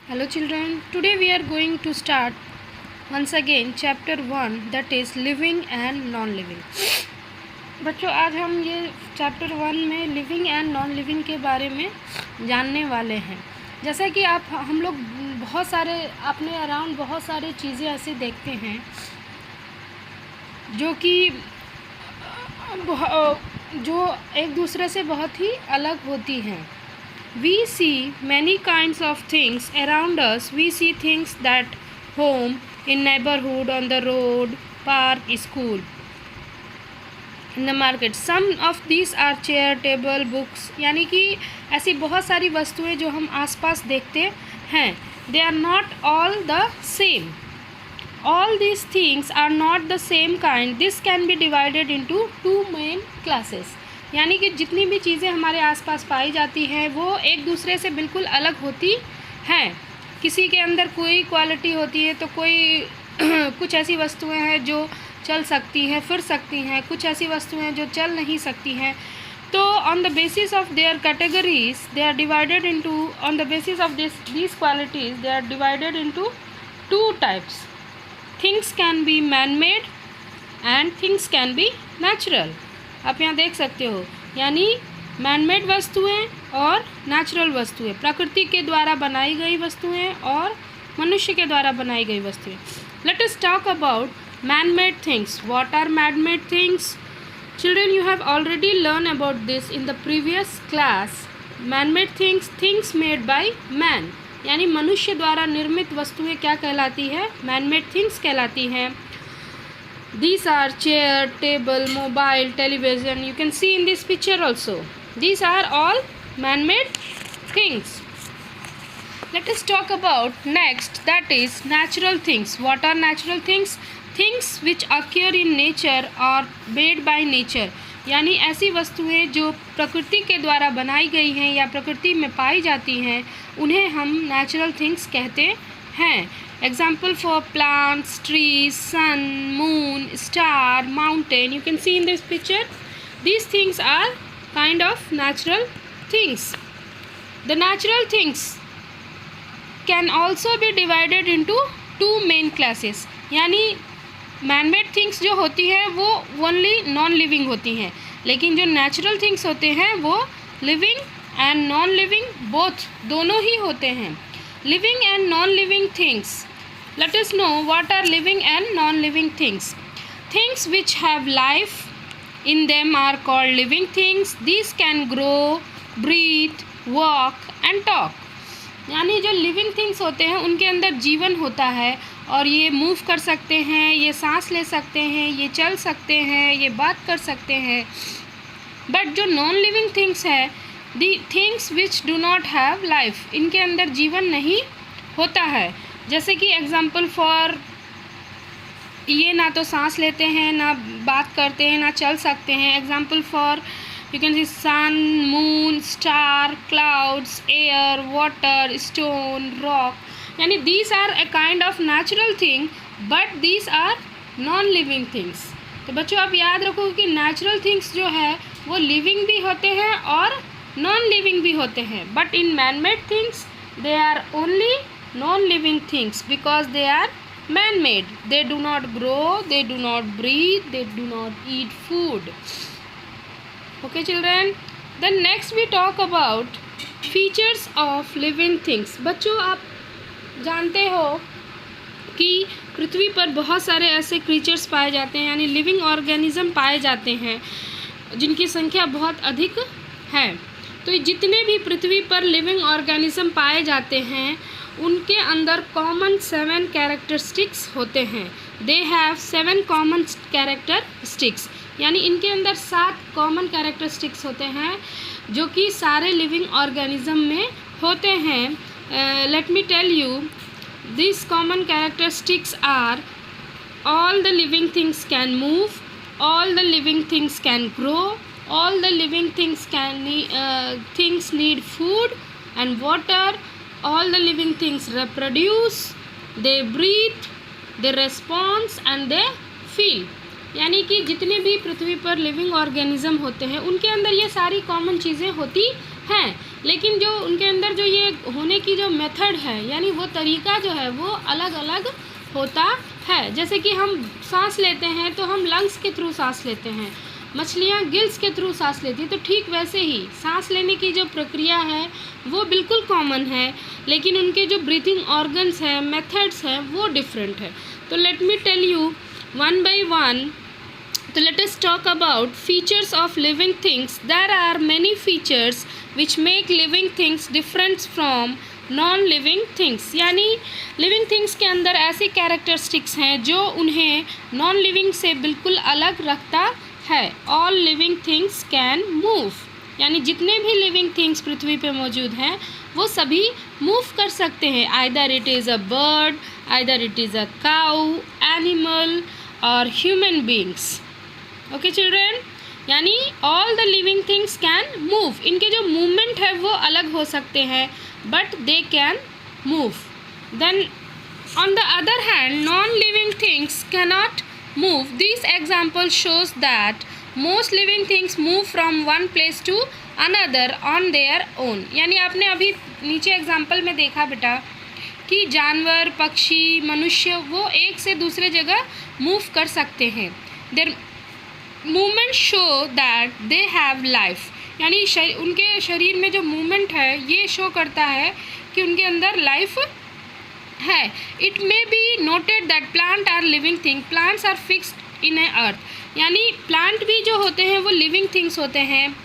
Hello children, today we are going to start once again chapter 1 that is living and non-living। बच्चों आज हम ये chapter 1 में living and non living के बारे में जानने वाले हैं। जैसा कि हम लोग बहुत सारे अपने अराउंड बहुत सारे चीज़ें ऐसे देखते हैं जो एक दूसरे से बहुत ही अलग होती हैं। We see many kinds of things around us. We see things that home, in neighborhood, on the road, park, school, in the market. Some of these are chair, table, books. यानी कि ऐसी बहुत सारी वस्तुएं जो हम आसपास देखते हैं. They are not all the same. All these things are not the same kind. This can be divided into two main classes. यानी कि जितनी भी चीज़ें हमारे आसपास पाई जाती हैं वो एक दूसरे से बिल्कुल अलग होती हैं। किसी के अंदर कोई क्वालिटी होती है तो कोई कुछ ऐसी वस्तुएं हैं जो चल सकती हैं, फिर सकती हैं, कुछ ऐसी वस्तुएं हैं जो चल नहीं सकती हैं। तो on the basis of their categories they are divided into on the basis of these qualities they are divided into two types. Things can be man-made and things can be natural. आप यहाँ देख सकते हो, यानी manmade वस्तुएं और natural वस्तुएं, प्रकृति के द्वारा बनाई गई वस्तुएं और मनुष्य के द्वारा बनाई गई वस्तुएं। Let us talk about manmade things. What are manmade things? Children, you have already learn about this in the previous class. Manmade things, things made by man, यानी मनुष्य द्वारा निर्मित वस्तुएं क्या कहलाती है? मैनमेड थिंग्स कहलाती हैं। These are chair, table, mobile, television. You can see in this picture also. These are all man-made things. Let us talk about next, that is natural things. What are natural things? Things which occur in nature or made by nature. यानी ऐसी वस्तुएं जो प्रकृति के द्वारा बनाई गई हैं या प्रकृति में पाई जाती हैं उन्हें हम natural things कहते हैं। Example for plants, trees, sun, moon, star, mountain. You can see in this picture. These things are kind of natural things. The natural things can also be divided into two main classes. यानी man-made things जो होती हैं वो only non-living होती हैं, लेकिन जो natural things होते हैं वो living and non-living both दोनों ही होते हैं। Living and non-living things. Let us know what are living and non-living things. Things which have life in them are called living things. These can grow, breathe, walk and talk. यानी जो living things होते हैं उनके अंदर जीवन होता है और ये मूव कर सकते हैं, ये सांस ले सकते हैं, ये चल सकते हैं, ये बात कर सकते हैं। बट जो नॉन लिविंग थिंग्स है, the things which do not have life, इनके अंदर जीवन नहीं होता है। जैसे कि एग्जाम्पल फॉर ये ना तो सांस लेते हैं, ना बात करते हैं, ना चल सकते हैं। Example for you can see sun, moon, star, clouds, air, water, stone, rock. यानी these are a kind of natural thing but these are non living things. तो बच्चों आप याद रखो कि नेचुरल थिंग्स जो है वो लिविंग भी होते हैं और नॉन लिविंग भी होते हैं। But in manmade things they are only non-living things because they are man-made. They do not grow, they do not breathe, they do not eat food. Okay children, then next we talk about features of living things. बच्चों आप जानते हो कि पृथ्वी पर बहुत सारे ऐसे creatures पाए जाते हैं, यानी लिविंग ऑर्गेनिज्म पाए जाते हैं जिनकी संख्या बहुत अधिक है। तो जितने भी पृथ्वी पर लिविंग ऑर्गेनिज्म पाए जाते हैं उनके अंदर कॉमन 7 कैरेक्टरिस्टिक्स होते हैं। दे हैव 7 कॉमन कैरेक्टरिस्टिक्स, यानी इनके अंदर 7 कॉमन कैरेक्टरिस्टिक्स होते हैं जो कि सारे लिविंग ऑर्गेनिज्म में होते हैं। Let me tell you, this common characteristics are all the living things can move, all the living things can grow, all the living things things need food and water, all the living things reproduce, they breathe, they respond and they feel। यानी कि जितने भी पृथ्वी पर living organism होते हैं उनके अंदर ये सारी कॉमन चीज़ें होती हैं। लेकिन जो उनके अंदर जो ये होने की जो मेथड है, यानी वो तरीका जो है वो अलग अलग होता है। जैसे कि हम सांस लेते हैं तो हम लंग्स के थ्रू सांस लेते हैं, मछलियाँ गिल्स के थ्रू सांस लेती हैं। तो ठीक वैसे ही सांस लेने की जो प्रक्रिया है वो बिल्कुल कॉमन है, लेकिन उनके जो ब्रीथिंग ऑर्गन्स हैं, मेथड्स हैं, वो डिफरेंट है। तो let me tell you one by one. तो let us talk about features of living things. There are many features which make living things different from non-living things. यानी living things के अंदर ऐसी characteristics हैं जो उन्हें non-living से बिल्कुल अलग रखता है। All living things can move. यानी जितने भी living things पृथ्वी पे मौजूद हैं वो सभी move कर सकते हैं। Either it is a bird, either it is a cow, animal or human beings. Okay children, यानी all the living things can move. इनके जो मूवमेंट है वो अलग हो सकते हैं, but they can move. Then on the other hand non living things cannot move. This example shows that most living things move from one place to another on their own. यानी आपने अभी नीचे एग्जाम्पल में देखा बेटा कि जानवर, पक्षी, मनुष्य वो एक से दूसरे जगह मूव कर सकते हैं। There movement show that they have life. यानी उनके शरीर में जो मूवमेंट है ये शो करता है कि उनके अंदर लाइफ है। It may be noted that plant are living thing, plants are fixed in a earth. यानी प्लांट भी जो होते हैं वो लिविंग थिंग्स होते हैं,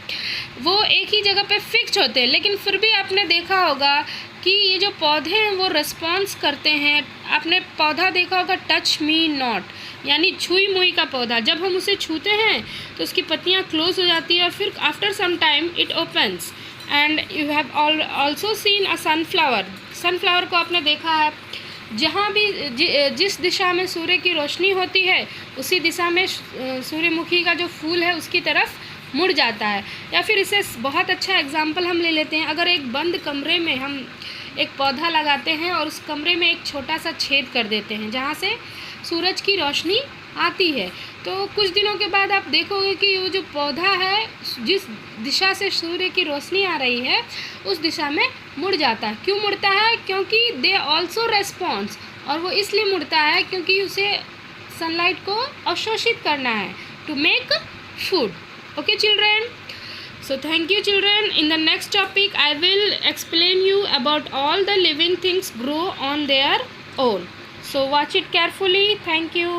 वो एक ही जगह पे फिक्स्ड होते हैं। लेकिन फिर भी आपने देखा होगा कि ये जो पौधे हैं वो रिस्पॉन्स करते हैं। आपने पौधा देखा होगा टच मी नॉट, यानी छुई मुई का पौधा, जब हम उसे छूते हैं तो उसकी पत्तियां क्लोज हो जाती है और फिर after some time it opens. And you have also seen a sunflower. Sunflower को आपने देखा है, जहाँ भी जिस दिशा में सूर्य की रोशनी होती है उसी दिशा में सूर्यमुखी का जो फूल है उसकी तरफ मुड़ जाता है। या फिर इसे बहुत अच्छा एग्जाम्पल हम ले लेते हैं। अगर एक बंद कमरे में हम एक पौधा लगाते हैं और उस कमरे में एक छोटा सा छेद कर देते हैं जहाँ से सूरज की रोशनी आती है, तो कुछ दिनों के बाद आप देखोगे कि वो जो पौधा है जिस दिशा से सूर्य की रोशनी आ रही है उस दिशा में मुड़ जाता है। क्यों मुड़ता है? क्योंकि दे ऑल्सो रेस्पॉन्स, और वो इसलिए मुड़ता है क्योंकि उसे सनलाइट को अवशोषित करना है to make food. Okay children, so thank you children. In the next topic I will explain you about all the living things grow on their own. So watch it carefully. Thank you.